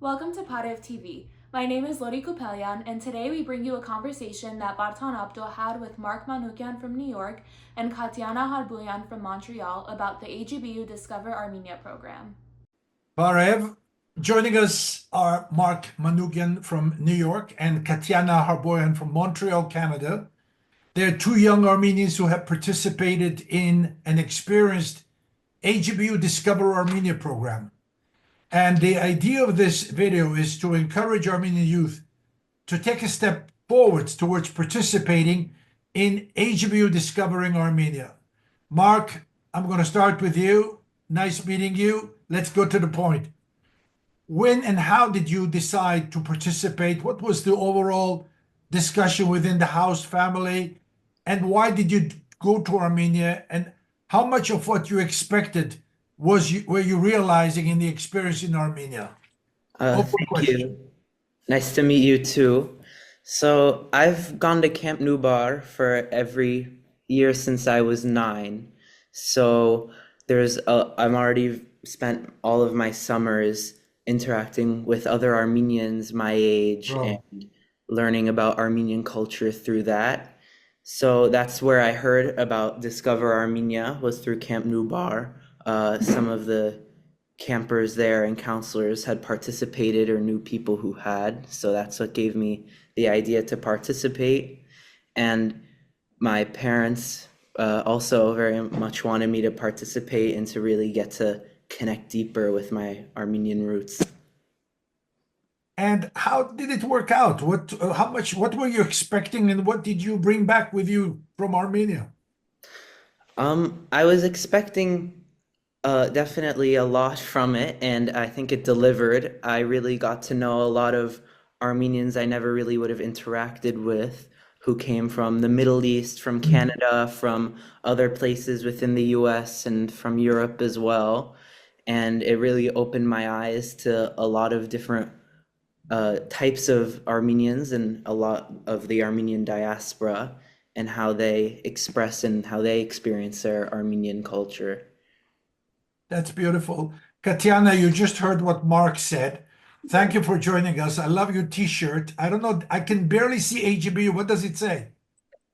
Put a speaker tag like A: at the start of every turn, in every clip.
A: Welcome to Parev TV. My name is Lori Kupelian, and today we bring you a conversation that Vartan Abdo had with Marc Manoukian from New York and Katyanna Harbouian from Montreal about the AGBU Discover Armenia program.
B: Parev, joining us are Marc Manoukian from New York and Katyanna Harbouian from Montreal, Canada. They're two young Armenians who have participated in and experienced AGBU Discover Armenia program. And the idea of this video is to encourage Armenian youth to take a step forwards towards participating in AGBU Discovering Armenia. Marc, I'm going to start with you. Nice meeting you. Let's go to the point. When and how did you decide to participate? What was the overall discussion within the house family? And why did you go to Armenia? And how much of what you expected were you realizing in the experience in Armenia? Open
C: Thank
B: question.
C: you. Nice to meet you too. So I've gone to Camp Nubar for every year since I was 9. So I'm already spent all of my summers interacting with other Armenians my age
B: Bro.
C: and learning about Armenian culture through that. So that's where I heard about Discover Armenia, was through Camp Nubar. Some of the campers there and counselors had participated or knew people who had. So that's what gave me the idea to participate. And my parents also very much wanted me to participate and to really get to connect deeper with my Armenian roots.
B: And how did it work out? What were you expecting, and what did you bring back with you from Armenia?
C: I was expecting definitely a lot from it, and I think it delivered. I really got to know a lot of Armenians I never really would have interacted with, who came from the Middle East, from Canada, from other places within the US, and from Europe as well. And it really opened my eyes to a lot of different types of Armenians and a lot of the Armenian diaspora and how they express and how they experience their Armenian culture.
B: That's beautiful. Katyanna, you just heard what Marc said. Thank you for joining us. I love your t-shirt. I don't know, I can barely see AGBU. What does it say?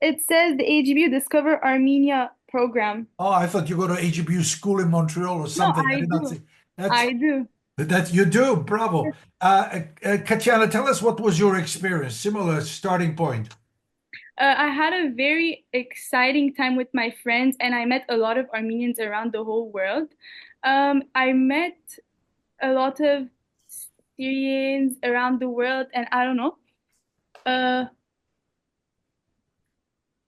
D: It says the AGBU Discover Armenia program.
B: Oh, I thought you go to AGBU school in Montreal or
D: No,
B: something. I
D: I
B: did not
D: do.
B: see. That's
D: I do.
B: that you do. Bravo. Katyanna, tell us, what was your experience? Similar starting point.
D: I had a very exciting time with my friends, and I met a lot of Armenians around the whole world. I met a lot of Syrians around the world, and I don't know. Uh,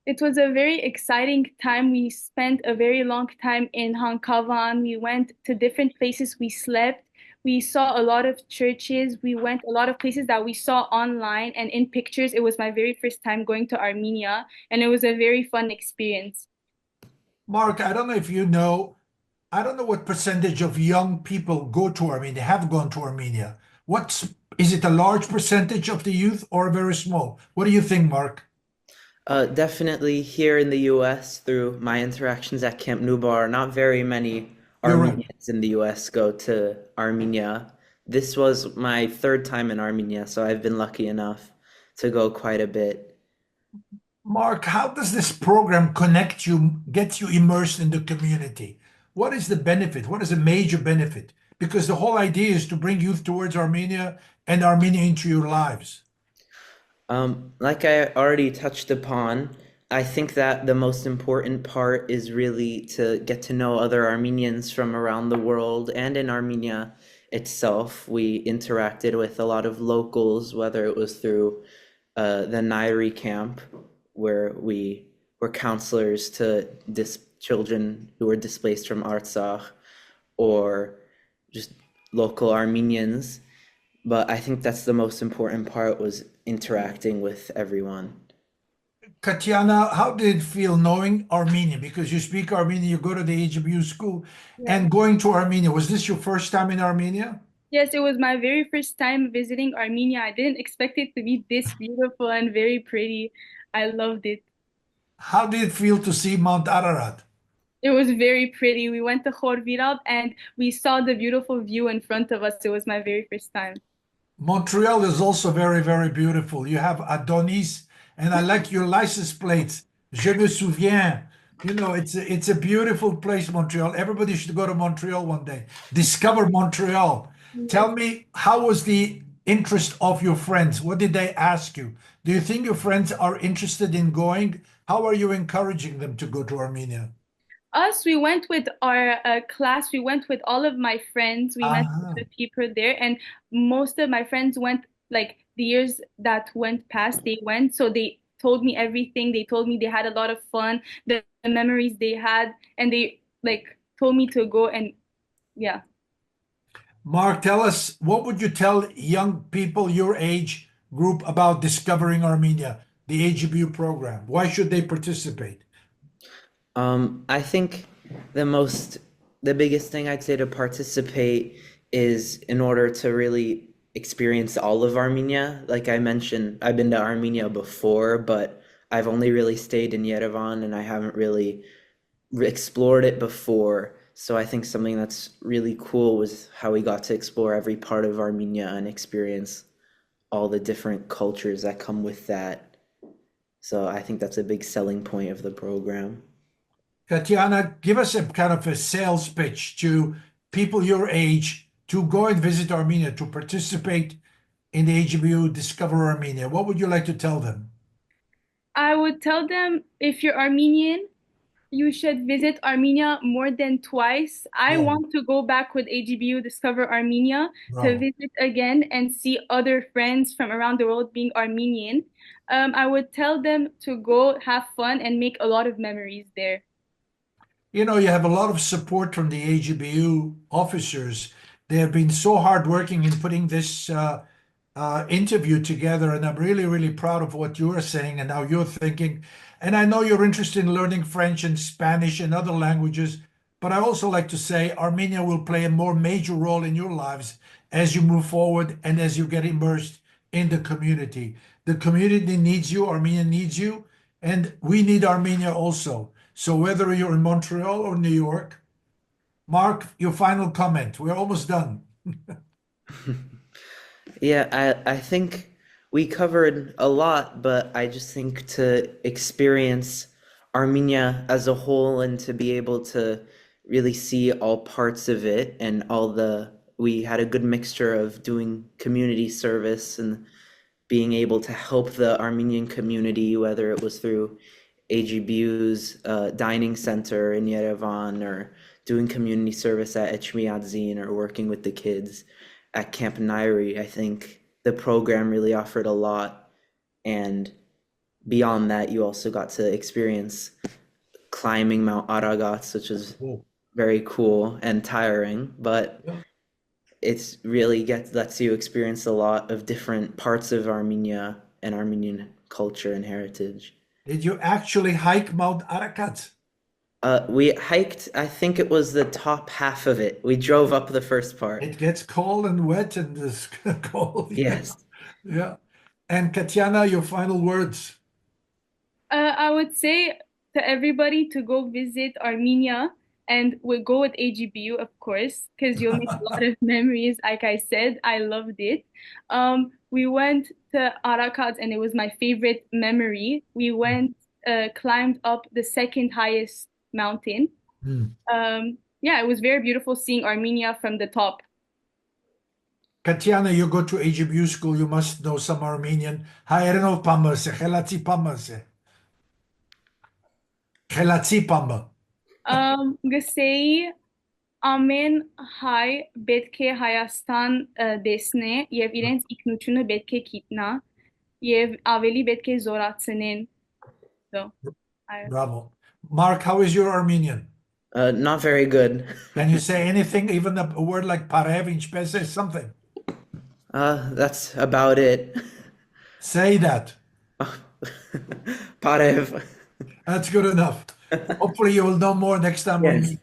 D: it was a very exciting time. We spent a very long time in Hankavan. We went to different places. We slept. We saw a lot of churches. We went a lot of places that we saw online and in pictures. It was my very first time going to Armenia, and it was a very fun experience.
B: Marc, I don't know if you know, I don't know what percentage of young people go to Armenia, have gone to Armenia. Is it a large percentage of the youth or very small? What do you think, Marc?
C: Definitely here in the US, through my interactions at Camp Nubar, not very many
B: You're right.
C: Armenians in the US go to Armenia. This was my third time in Armenia, so I've been lucky enough to go quite a bit.
B: Marc, how does this program connect you, get you immersed in the community? What is the benefit? What is a major benefit? Because the whole idea is to bring youth towards Armenia and Armenia into your lives.
C: Like I already touched upon, I think that the most important part is really to get to know other Armenians from around the world and in Armenia itself. We interacted with a lot of locals, whether it was through the Nairi camp, where we were counselors to children who were displaced from Artsakh, or just local Armenians. But I think that's the most important part, was interacting with everyone.
B: Katyanna, how did it feel knowing Armenian? Because you speak Armenian, you go to the AGBU school,
D: Yeah.
B: and going to Armenia. Was this your first time in Armenia?
D: Yes, it was my very first time visiting Armenia. I didn't expect it to be this beautiful and very pretty. I loved it.
B: How did it feel to see Mount Ararat?
D: It was very pretty. We went to Harbouian and we saw the beautiful view in front of us. It was my very first time.
B: Montreal is also very, very beautiful. You have Adonis, and I like your license plates. Je me souviens. You know, it's a beautiful place, Montreal. Everybody should go to Montreal one day. Discover Montreal.
D: Yes.
B: Tell me, how was the interest of your friends? What did they ask you? Do you think your friends are interested in going? How are you encouraging them to go to Armenia?
D: We went with our class. We went with all of my friends. We met
B: Ah.
D: the people there, and most of my friends went like the years that went past, they went. So they told me everything. They told me they had a lot of fun, the memories they had, and they like told me to go and yeah.
B: Mark, tell us, what would you tell young people your age group about discovering Armenia, the AGBU program? Why should they participate?
C: I think the most, the biggest thing I'd say to participate is in order to really experience all of Armenia. Like I mentioned, I've been to Armenia before, but I've only really stayed in Yerevan and I haven't really explored it before. So I think something that's really cool was how we got to explore every part of Armenia and experience all the different cultures that come with that. So I think that's a big selling point of the program.
B: Katyanna, give us a kind of a sales pitch to people your age to go and visit Armenia, to participate in the AGBU Discover Armenia. What would you like to tell them?
D: I would tell them if you're Armenian, you should visit Armenia more than twice. I
B: Yeah,
D: want to go back with AGBU Discover Armenia to
B: bravo.
D: visit again and see other friends from around the world being Armenian. I would tell them to go have fun and make a lot of memories there.
B: You know, you have a lot of support from the AGBU officers. They have been so hardworking in putting this interview together, and I'm really, really proud of what you are saying and how you're thinking. And I know you're interested in learning French and Spanish and other languages, but I also like to say Armenia will play a more major role in your lives as you move forward and as you get immersed in the community. The community needs you, Armenia needs you, and we need Armenia also. So whether you're in Montreal or New York, Mark, your final comment. We're almost done.
C: Yeah, I think we covered a lot, but I just think to experience Armenia as a whole and to be able to really see all parts of it and all the, we had a good mixture of doing community service and being able to help the Armenian community, whether it was through AGBU's dining center in Yerevan or doing community service at Echmiadzin or working with the kids at Camp Nairi. I think the program really offered a lot. And beyond that, you also got to experience climbing Mount Aragat, which is
B: Oh,
C: very cool and tiring, but
B: yeah.
C: it's really lets you experience a lot of different parts of Armenia and Armenian culture and heritage.
B: Did you actually hike Mount Arakat?
C: We hiked, I think it was the top half of it. We drove up the first part.
B: It gets cold and wet and it's cold. Yeah.
C: Yes.
B: Yeah. And Katyanna, your final words.
D: I would say to everybody to go visit Armenia and we go with AGBU, of course, because you'll make a lot of memories. Like I said, I loved it. We went to Arakat and it was my favorite memory. We went, climbed up the second highest mountain.
B: Hmm.
D: Yeah, it was very beautiful seeing Armenia from the top.
B: Katyanna, you go to AGBU school, you must know some Armenian. Haerenov pamase, chelati pamase. Chelati pamba.
D: Գսեի ամեն հայ պետք է Հայաստան դեսնե եւ իրենց ինքնությունը պետք է գիտնա եւ ավելի պետք է զորացնեն. So,
B: Bravo. Mark, how is your Armenian?
C: Not very good.
B: Can you say anything, even a word like parev, inchpese, something?
C: That's about it.
B: Say that.
C: Parev.
B: That's good enough. Hopefully, you will know more next time we
C: Yes.
B: meet.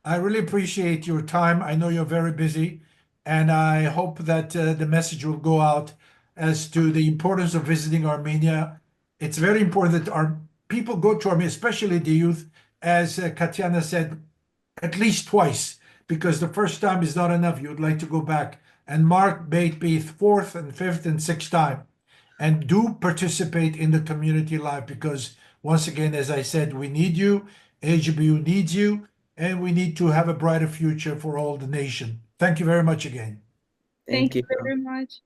B: I really appreciate your time. I know you're very busy, and I hope that the message will go out as to the importance of visiting Armenia. It's very important that our people go to Armenia, especially the youth, as Katyanna said, at least twice, because the first time is not enough. You'd like to go back and Marc may be fourth and fifth and sixth time. And do participate in the community life because, once again, as I said, we need you, AGBU needs you, and we need to have a brighter future for all the nation. Thank you very much again.
C: Thank
D: Thank you
C: you.
D: very much.